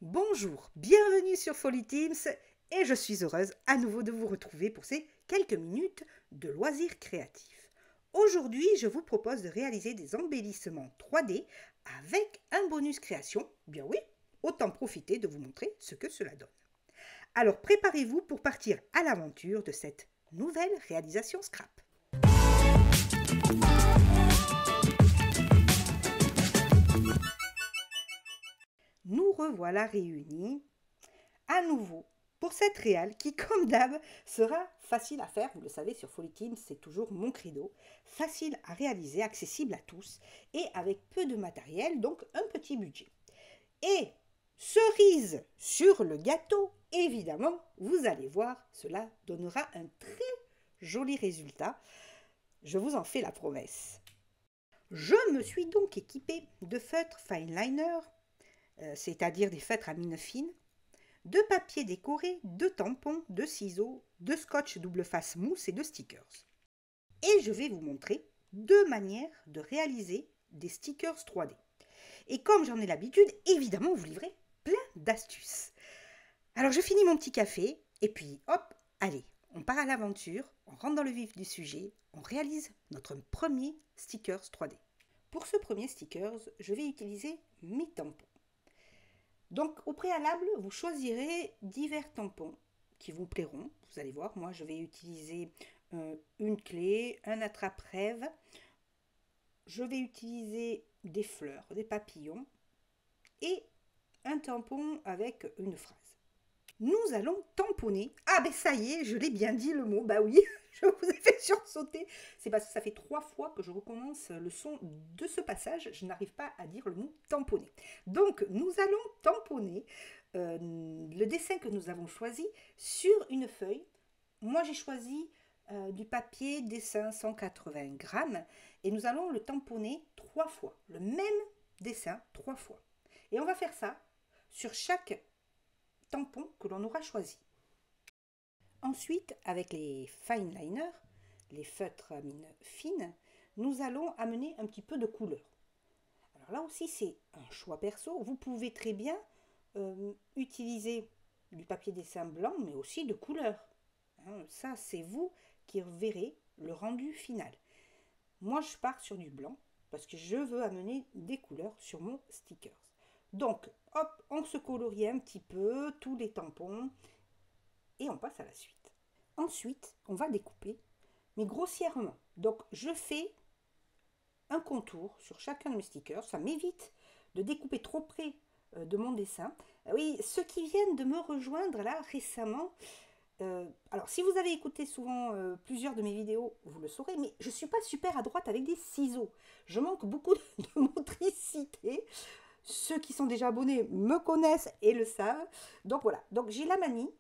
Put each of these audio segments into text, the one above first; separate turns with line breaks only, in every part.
Bonjour, bienvenue sur Folly Teams et je suis heureuse à nouveau de vous retrouver pour ces quelques minutes de loisirs créatifs. Aujourd'hui, je vous propose de réaliser des embellissements 3D avec un bonus création. Bien oui, autant profiter de vous montrer ce que cela donne. Alors préparez-vous pour partir à l'aventure de cette nouvelle réalisation scrap. Nous revoilà réunis à nouveau pour cette réal qui, comme d'hab, sera facile à faire. Vous le savez, sur Folly Teams, c'est toujours mon credo. Facile à réaliser, accessible à tous et avec peu de matériel, donc un petit budget. Et cerise sur le gâteau, évidemment, vous allez voir, cela donnera un très joli résultat. Je vous en fais la promesse. Je me suis donc équipée de feutres fine liner, c'est-à-dire des feutres à mine fine, de papier décoré, de tampons, de ciseaux, de scotch double face mousse et de stickers. Et je vais vous montrer deux manières de réaliser des stickers 3D. Et comme j'en ai l'habitude, évidemment, vous livrez plein d'astuces. Alors je finis mon petit café et puis hop, allez, on part à l'aventure, on rentre dans le vif du sujet, on réalise notre premier stickers 3D. Pour ce premier stickers, je vais utiliser mes tampons. Donc au préalable, vous choisirez divers tampons qui vous plairont. Vous allez voir, moi je vais utiliser une clé, un attrape-rêve. Je vais utiliser des fleurs, des papillons et un tampon avec une phrase. Nous allons tamponner. Ah ben ça y est, je l'ai bien dit le mot, bah oui, je vous ai fait sursauter. C'est parce que ça fait 3 fois que je recommence le son de ce passage, je n'arrive pas à dire le mot tamponner. Donc nous allons tamponner le dessin que nous avons choisi sur une feuille. Moi j'ai choisi du papier dessin 180 grammes et nous allons le tamponner 3 fois, le même dessin 3 fois. Et on va faire ça sur chaque tampon que l'on aura choisi. Ensuite, avec les fine liners, les feutres à mine fine, nous allons amener un petit peu de couleur. Alors là aussi, c'est un choix perso. Vous pouvez très bien utiliser du papier dessin blanc, mais aussi de couleur. Hein, ça, c'est vous qui verrez le rendu final. Moi, je pars sur du blanc parce que je veux amener des couleurs sur mon sticker. Donc, hop, on se colorie un petit peu tous les tampons et on passe à la suite. Ensuite, on va découper, mais grossièrement. Donc, je fais un contour sur chacun de mes stickers. Ça m'évite de découper trop près de mon dessin. Oui, ceux qui viennent de me rejoindre là récemment, alors si vous avez écouté souvent plusieurs de mes vidéos, vous le saurez, mais je ne suis pas super adroite avec des ciseaux. Je manque beaucoup de motricité. Ceux qui sont déjà abonnés me connaissent et le savent. Donc voilà, donc j'ai la manie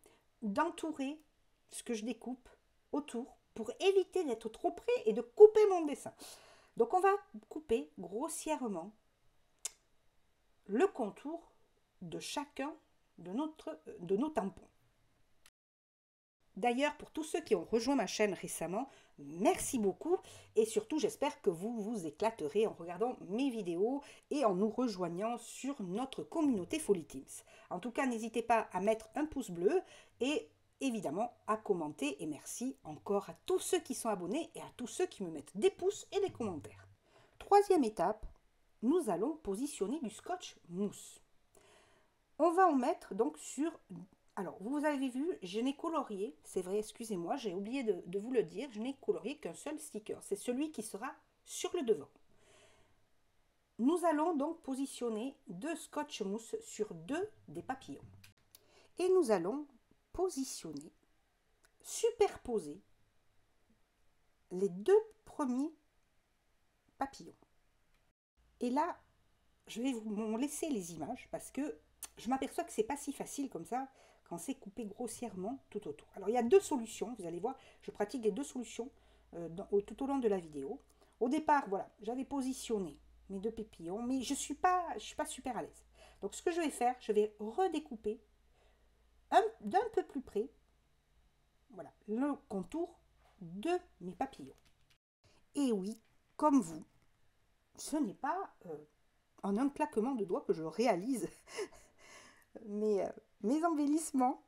d'entourer ce que je découpe autour pour éviter d'être trop près et de couper mon dessin. Donc on va couper grossièrement le contour de chacun de nos tampons. D'ailleurs, pour tous ceux qui ont rejoint ma chaîne récemment, merci beaucoup et surtout j'espère que vous vous éclaterez en regardant mes vidéos et en nous rejoignant sur notre communauté Folly Teams. En tout cas, n'hésitez pas à mettre un pouce bleu et évidemment à commenter et merci encore à tous ceux qui sont abonnés et à tous ceux qui me mettent des pouces et des commentaires. Troisième étape, nous allons positionner du scotch mousse. On va en mettre donc sur... Alors, vous avez vu, je n'ai colorié, c'est vrai, excusez-moi, j'ai oublié de vous le dire, je n'ai colorié qu'un seul sticker, c'est celui qui sera sur le devant. Nous allons donc positionner 2 scotch mousse sur 2 des papillons. Et nous allons positionner, superposer les 2 premiers papillons. Et là, je vais vous laisser les images parce que je m'aperçois que c'est pas si facile comme ça quand c'est coupé grossièrement tout autour. Alors il y a 2 solutions, vous allez voir, je pratique les 2 solutions tout au long de la vidéo. Au départ, voilà, j'avais positionné mes 2 papillons, mais je suis pas super à l'aise. Donc ce que je vais faire, je vais redécouper d'un peu plus près, voilà, le contour de mes papillons. Et oui, comme vous, ce n'est pas en un claquement de doigts que je réalise mes embellissements.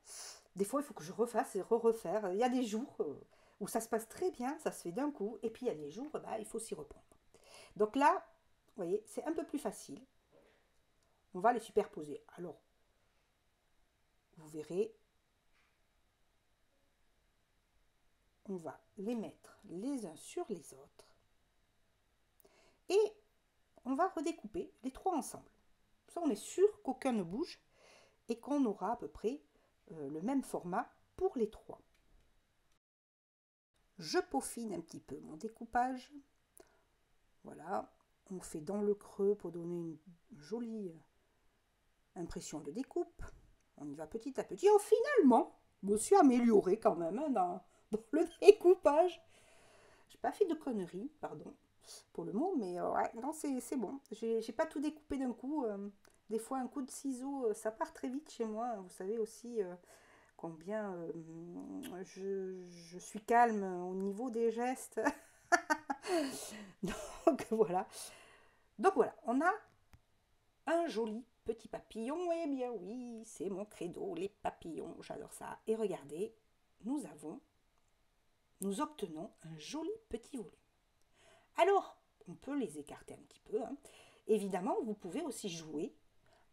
Des fois, il faut que je refasse et refaire. Il y a des jours où ça se passe très bien, ça se fait d'un coup, et puis il y a des jours, bah, il faut s'y reprendre. Donc là, vous voyez, c'est un peu plus facile. On va les superposer. Alors, vous verrez, on va les mettre les uns sur les autres. Et on va redécouper les trois ensemble. Ça, on est sûr qu'aucun ne bouge et qu'on aura à peu près le même format pour les trois. Je peaufine un petit peu mon découpage. Voilà, on fait dans le creux pour donner une jolie impression de découpe. On y va petit à petit. Oh, finalement, je me suis améliorée quand même hein, dans le découpage. J'ai pas fait de conneries, pardon pour le mot, mais ouais, non, c'est bon. J'ai pas tout découpé d'un coup. Des fois, un coup de ciseau, ça part très vite chez moi. Vous savez aussi combien je suis calme au niveau des gestes. Donc voilà. Donc voilà, on a un joli petit papillon. Eh bien oui, c'est mon credo, les papillons. J'adore ça. Et regardez, nous obtenons un joli petit volume. Alors, on peut les écarter un petit peu. Hein. Évidemment, vous pouvez aussi jouer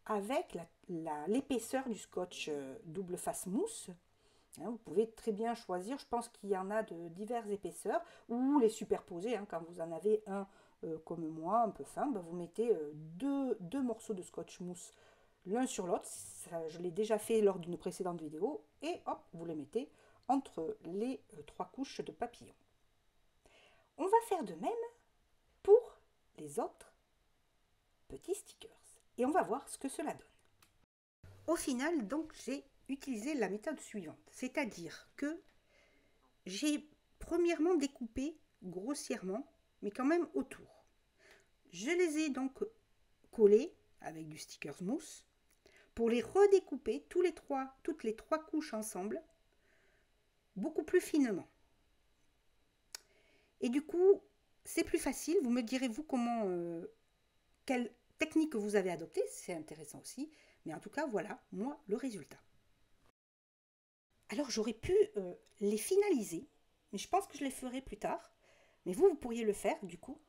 avec l'épaisseur du scotch double face mousse. Hein, vous pouvez très bien choisir, je pense qu'il y en a de diverses épaisseurs, ou les superposer. Hein, quand vous en avez un comme moi, un peu fin, ben vous mettez deux morceaux de scotch mousse l'un sur l'autre. Je l'ai déjà fait lors d'une précédente vidéo. Et hop, vous les mettez entre les trois couches de papillon. On va faire de même pour les autres petits stickers. Et on va voir ce que cela donne. Au final, donc, j'ai utilisé la méthode suivante. C'est-à-dire que j'ai premièrement découpé grossièrement, mais quand même autour. Je les ai donc collés avec du stickers mousse pour les redécouper toutes les trois couches ensemble, beaucoup plus finement. Et du coup, c'est plus facile. Vous me direz, vous, quelle technique vous avez adoptée. C'est intéressant aussi. Mais en tout cas, voilà, moi, le résultat. Alors, j'aurais pu les finaliser. Mais je pense que je les ferai plus tard. Mais vous pourriez le faire, du coup.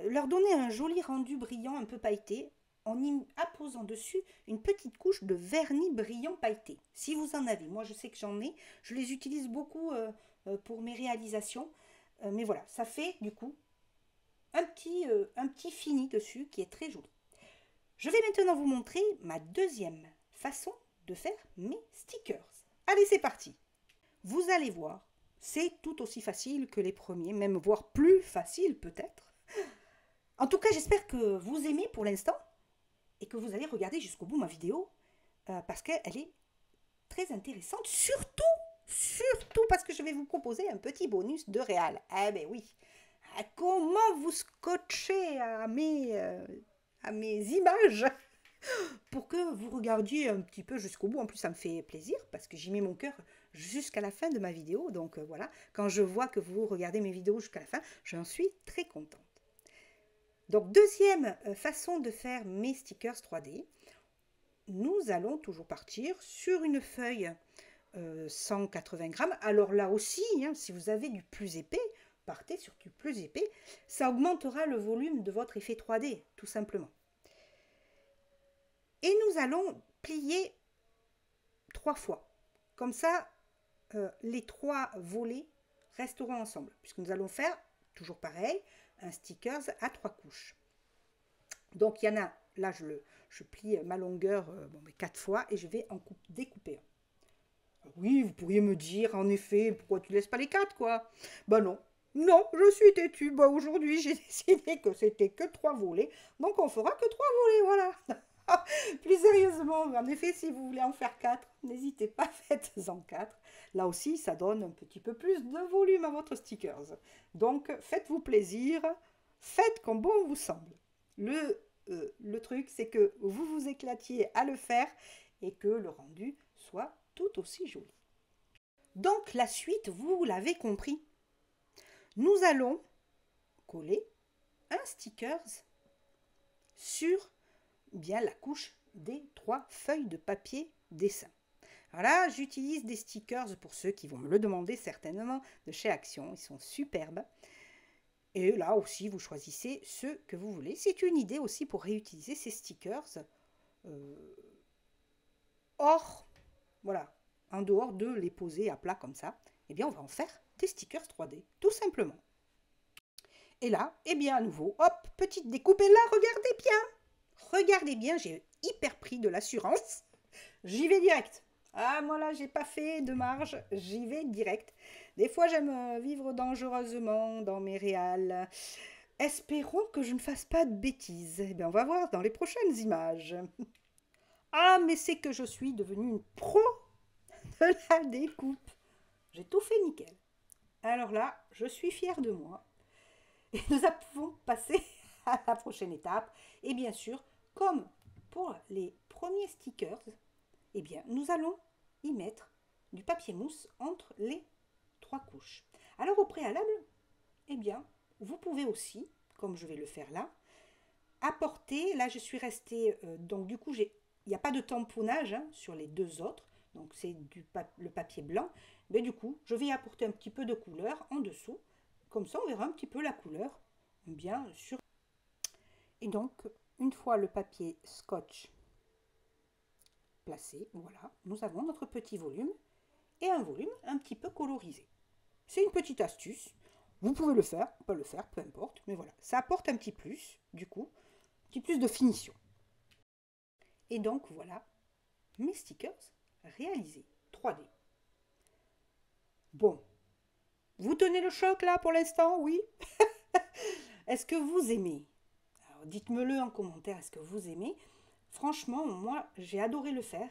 Leur donner un joli rendu brillant, un peu pailleté, en y apposant dessus une petite couche de vernis brillant pailleté. Si vous en avez, moi je sais que j'en ai. Je les utilise beaucoup pour mes réalisations. Mais voilà, ça fait du coup un petit fini dessus qui est très joli. Je vais maintenant vous montrer ma deuxième façon de faire mes stickers. Allez, c'est parti. Vous allez voir, c'est tout aussi facile que les premiers, même voire plus facile peut-être. En tout cas, j'espère que vous aimez pour l'instant et que vous allez regarder jusqu'au bout ma vidéo parce qu'elle est très intéressante, surtout parce que je vais vous proposer un petit bonus de réal. Eh ben oui, comment vous scotcher à mes images pour que vous regardiez un petit peu jusqu'au bout. En plus, ça me fait plaisir parce que j'y mets mon cœur jusqu'à la fin de ma vidéo. Donc voilà, quand je vois que vous regardez mes vidéos jusqu'à la fin, j'en suis très contente. Donc, deuxième façon de faire mes stickers 3D, nous allons toujours partir sur une feuille 180 grammes. Alors là aussi, hein, si vous avez du plus épais, partez sur du plus épais. Ça augmentera le volume de votre effet 3D, tout simplement. Et nous allons plier 3 fois. Comme ça, les 3 volets resteront ensemble. Puisque nous allons faire, toujours pareil, un stickers à 3 couches. Donc, il y en a, là, je plie ma longueur 4 fois et je vais en découper un. Oui, vous pourriez me dire, en effet, pourquoi tu laisses pas les 4, quoi? Ben non. Non, je suis têtue. Ben, aujourd'hui, j'ai décidé que c'était que 3 volets. Donc, on fera que 3 volets, voilà. Plus sérieusement, en effet, si vous voulez en faire 4, n'hésitez pas, faites-en 4. Là aussi, ça donne un petit peu plus de volume à votre stickers. Donc, faites-vous plaisir, faites comme bon vous semble. Le truc, c'est que vous vous éclatiez à le faire et que le rendu soit tout aussi joli. Donc, la suite, vous l'avez compris. Nous allons coller un stickers sur bien la couche des 3 feuilles de papier dessin. Voilà, j'utilise des stickers pour ceux qui vont me le demander certainement de chez Action. Ils sont superbes. Et là aussi, vous choisissez ceux que vous voulez. C'est une idée aussi pour réutiliser ces stickers hors, voilà, en dehors de les poser à plat comme ça. Eh bien, on va en faire des stickers 3D, tout simplement. Et là, eh bien, à nouveau, hop, petite découpe. Et là, regardez bien. Regardez bien, j'ai hyper pris de l'assurance. J'y vais direct. Ah, moi là, j'ai pas fait de marge, j'y vais direct. Des fois, j'aime vivre dangereusement dans mes réals. Espérons que je ne fasse pas de bêtises. Eh bien, on va voir dans les prochaines images. Ah, mais c'est que je suis devenue une pro de la découpe. J'ai tout fait nickel. Alors là, je suis fière de moi. Et nous pouvons passer à la prochaine étape. Et bien sûr, comme pour les premiers stickers, eh bien, nous allons y mettre du papier mousse entre les 3 couches. Alors au préalable, eh bien, vous pouvez aussi, comme je vais le faire là, apporter, là je suis restée, donc du coup, il n'y a pas de tamponnage sur les 2 autres, donc c'est le papier blanc, mais du coup, je vais apporter un petit peu de couleur en dessous, comme ça on verra un petit peu la couleur, bien sûr. Et donc, une fois le papier scotch placé, voilà, nous avons notre petit volume et un volume un petit peu colorisé. C'est une petite astuce, vous pouvez le faire, pas le faire, peu importe, mais voilà, ça apporte un petit plus, du coup, un petit plus de finition. Et donc voilà, mes stickers réalisés 3D. Bon, vous tenez le choc là pour l'instant, oui? Est-ce que vous aimez? Alors dites-me-le en commentaire, est-ce que vous aimez? Franchement, moi, j'ai adoré le faire.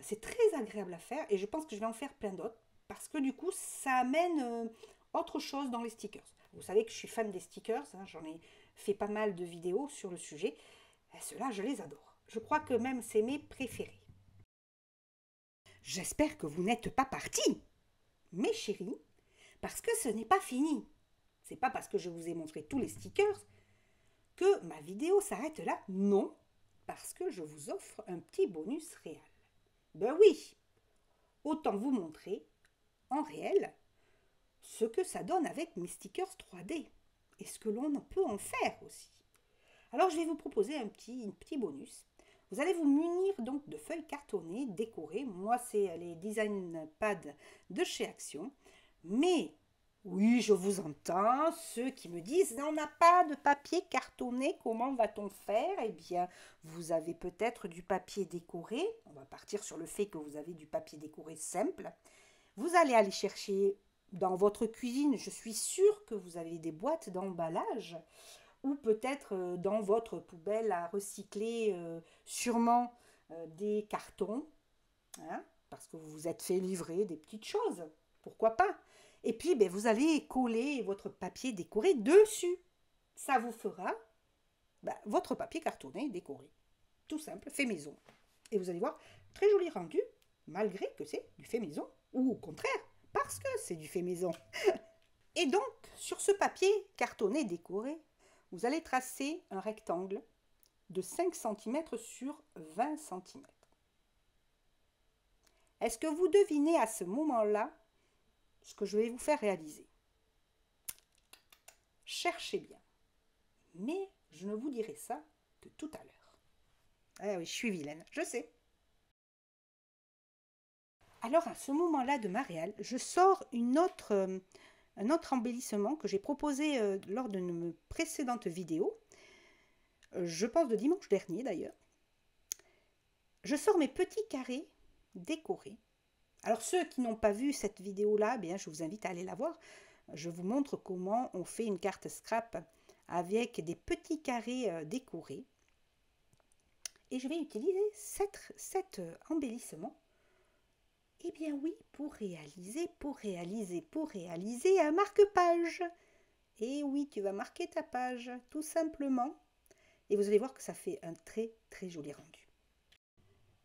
C'est très agréable à faire et je pense que je vais en faire plein d'autres parce que du coup, ça amène autre chose dans les stickers. Vous savez que je suis fan des stickers, hein, j'en ai fait pas mal de vidéos sur le sujet. Et ceux-là, je les adore. Je crois que même c'est mes préférés. J'espère que vous n'êtes pas partis, mes chéris, parce que ce n'est pas fini. C'est pas parce que je vous ai montré tous les stickers que ma vidéo s'arrête là. Non, parce que je vous offre un petit bonus réel. Ben oui, autant vous montrer en réel ce que ça donne avec mes stickers 3D et ce que l'on peut en faire aussi. Alors je vais vous proposer un petit bonus. Vous allez vous munir donc de feuilles cartonnées décorées. Moi c'est les design pads de chez Action. Mais oui, je vous entends, ceux qui me disent on n'a pas de papier cartonné, comment va-t-on faire? Eh bien, vous avez peut-être du papier décoré. On va partir sur le fait que vous avez du papier décoré simple. Vous allez aller chercher dans votre cuisine, je suis sûre que vous avez des boîtes d'emballage ou peut-être dans votre poubelle à recycler sûrement des cartons, hein, parce que vous vous êtes fait livrer des petites choses, pourquoi pas. Et puis ben, vous allez coller votre papier décoré dessus. Ça vous fera votre papier cartonné décoré. Tout simple, fait maison. Et vous allez voir, très joli rendu, malgré que c'est du fait maison, ou au contraire, parce que c'est du fait maison. Et donc, sur ce papier cartonné décoré, vous allez tracer un rectangle de 5 cm sur 20 cm. Est-ce que vous devinez à ce moment-là ce que je vais vous faire réaliser? Cherchez bien. Mais je ne vous dirai ça que tout à l'heure. Ah oui, je suis vilaine, je sais. Alors à ce moment-là de ma réal, je sors un autre embellissement que j'ai proposé lors d'une précédente vidéo. Je pense de dimanche dernier d'ailleurs. Je sors mes petits carrés décorés. Alors ceux qui n'ont pas vu cette vidéo-là, bien je vous invite à aller la voir. Je vous montre comment on fait une carte scrap avec des petits carrés décorés. Et je vais utiliser cet embellissement. Eh bien oui, pour réaliser un marque-page. Et oui, tu vas marquer ta page, tout simplement. Et vous allez voir que ça fait un très très joli rendu.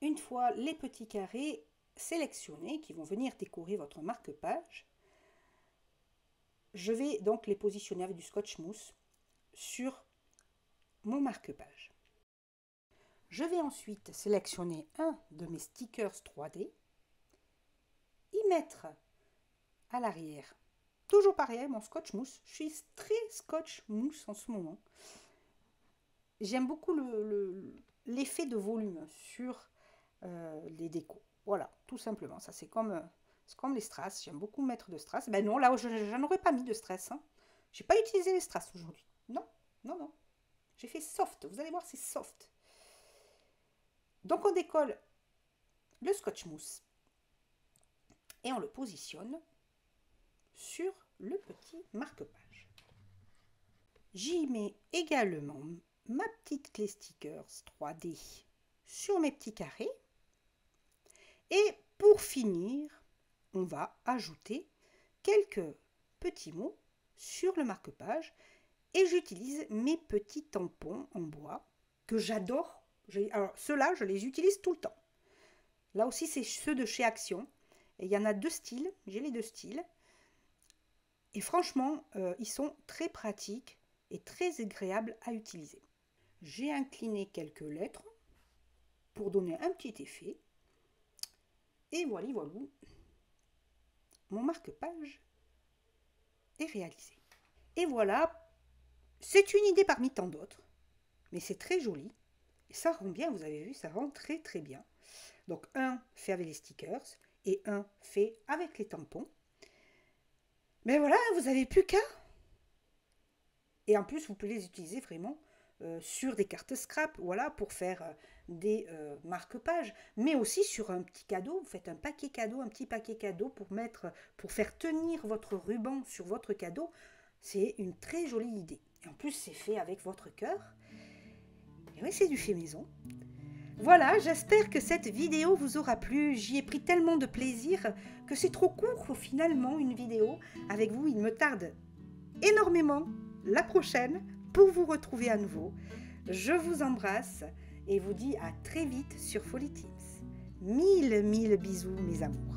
Une fois les petits carrés sélectionnés qui vont venir décorer votre marque-page, je vais donc les positionner avec du scotch mousse sur mon marque-page. Je vais ensuite sélectionner un de mes stickers 3D, y mettre à l'arrière, toujours pareil, mon scotch mousse. Je suis très scotch mousse en ce moment. J'aime beaucoup l'effet de volume sur les décos. Voilà, tout simplement. Ça, c'est comme les strass. J'aime beaucoup mettre de strass. Ben non, là, j'en aurais pas mis de strass. Hein. J'ai pas utilisé les strass aujourd'hui. Non, non, non. J'ai fait soft. Vous allez voir, c'est soft. Donc, on décolle le scotch mousse et on le positionne sur le petit marque-page. J'y mets également ma petite clé stickers 3D sur mes petits carrés. Et pour finir, on va ajouter quelques petits mots sur le marque-page. Et j'utilise mes petits tampons en bois que j'adore. Alors ceux-là, je les utilise tout le temps. Là aussi, c'est ceux de chez Action. Et il y en a deux styles. J'ai les deux styles. Et franchement, ils sont très pratiques et très agréables à utiliser. J'ai incliné quelques lettres pour donner un petit effet. Et voilà, voilà, mon marque-page est réalisé. Et voilà, c'est une idée parmi tant d'autres, mais c'est très joli. Et ça rend bien, vous avez vu, ça rend très très bien. Donc un fait avec les stickers et un fait avec les tampons. Mais voilà, vous n'avez plus qu'à. Et en plus, vous pouvez les utiliser vraiment sur des cartes scrap, voilà, pour faire des marque-pages, mais aussi sur un petit cadeau. Vous faites un paquet cadeau, un petit paquet cadeau pour faire tenir votre ruban sur votre cadeau. C'est une très jolie idée. Et en plus, c'est fait avec votre cœur. Et oui, c'est du fait maison. Voilà, j'espère que cette vidéo vous aura plu. J'y ai pris tellement de plaisir que c'est trop court finalement une vidéo. Avec vous, il me tarde énormément la prochaine pour vous retrouver à nouveau. Je vous embrasse et vous dis à très vite sur Folly Teams. Mille bisous mes amours.